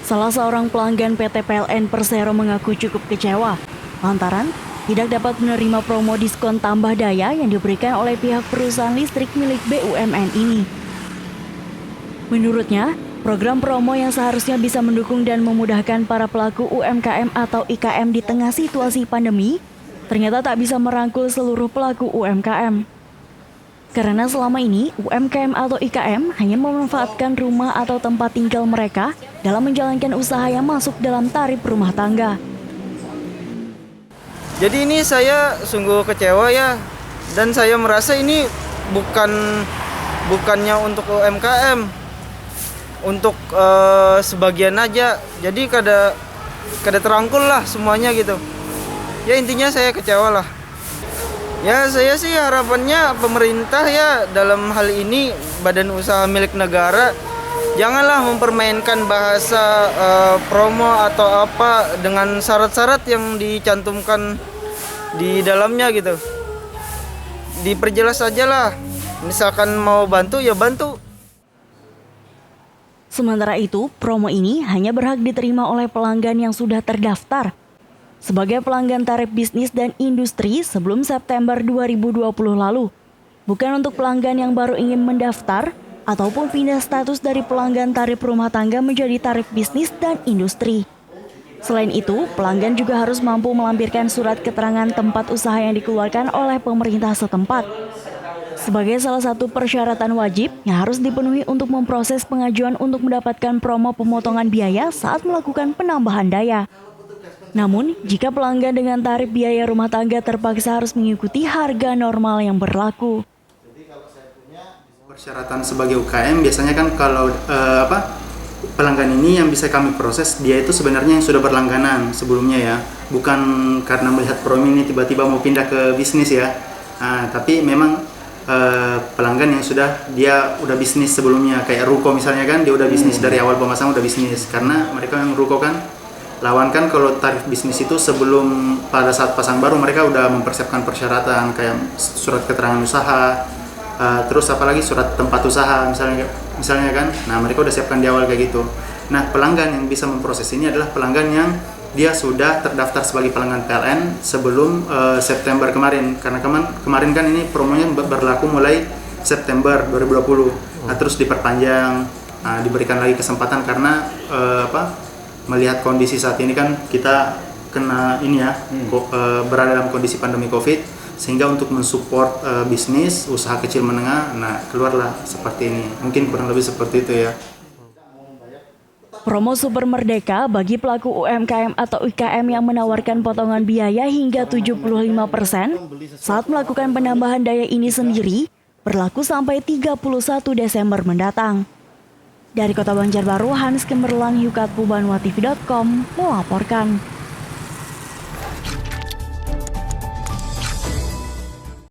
Salah seorang pelanggan PT PLN Persero mengaku cukup kecewa lantaran tidak dapat menerima promo diskon tambah daya yang diberikan oleh pihak perusahaan listrik milik BUMN ini. Menurutnya, program promo yang seharusnya bisa mendukung dan memudahkan para pelaku UMKM atau IKM di tengah situasi pandemi, ternyata tak bisa merangkul seluruh pelaku UMKM. Karena selama ini, UMKM atau IKM hanya memanfaatkan rumah atau tempat tinggal mereka dalam menjalankan usaha yang masuk dalam tarif rumah tangga. Jadi ini saya sungguh kecewa ya, dan saya merasa ini bukannya untuk UMKM, untuk sebagian aja. Jadi kada terangkul lah semuanya gitu. Ya intinya saya kecewa lah. Ya saya sih harapannya pemerintah ya dalam hal ini badan usaha milik negara janganlah mempermainkan bahasa promo atau apa dengan syarat-syarat yang dicantumkan di dalamnya gitu. Diperjelas aja lah. Misalkan mau bantu ya bantu. Sementara itu, promo ini hanya berhak diterima oleh pelanggan yang sudah terdaftar sebagai pelanggan tarif bisnis dan industri sebelum September 2020 lalu. Bukan untuk pelanggan yang baru ingin mendaftar ataupun pindah status dari pelanggan tarif rumah tangga menjadi tarif bisnis dan industri. Selain itu, pelanggan juga harus mampu melampirkan surat keterangan tempat usaha yang dikeluarkan oleh pemerintah setempat sebagai salah satu persyaratan wajib yang harus dipenuhi untuk memproses pengajuan untuk mendapatkan promo pemotongan biaya saat melakukan penambahan daya. Namun, jika pelanggan dengan tarif biaya rumah tangga terpaksa harus mengikuti harga normal yang berlaku. Persyaratan sebagai UKM biasanya kan kalau pelanggan ini yang bisa kami proses dia itu sebenarnya yang sudah berlangganan sebelumnya ya, bukan karena melihat promo ini tiba-tiba mau pindah ke bisnis ya. Tapi memang pelanggan yang dia udah bisnis sebelumnya, kayak ruko misalnya kan, dia udah bisnis dari awal pemasangan udah bisnis, karena mereka yang ruko kan lawan kan kalau tarif bisnis itu sebelum pada saat pasang baru mereka udah mempersiapkan persyaratan kayak surat keterangan usaha, terus apalagi surat tempat usaha misalnya kan. Nah mereka udah siapkan di awal kayak gitu. Nah pelanggan yang bisa memproses ini adalah pelanggan yang dia sudah terdaftar sebagai pelanggan PLN sebelum September kemarin, karena kemarin kan ini promonya berlaku mulai September 2020. Nah terus diperpanjang, diberikan lagi kesempatan karena melihat kondisi saat ini kan kita kena ini ya, berada dalam kondisi pandemi COVID, sehingga untuk mensupport bisnis usaha kecil menengah, nah keluarlah seperti ini. Mungkin kurang lebih seperti itu ya. Promo Super Merdeka bagi pelaku UMKM atau IKM yang menawarkan potongan biaya hingga 75% saat melakukan penambahan daya ini sendiri berlaku sampai 31 Desember mendatang. Dari Kota Banjarbaru, Hans Kimberlang, Yukatpu, Banua TV.com melaporkan.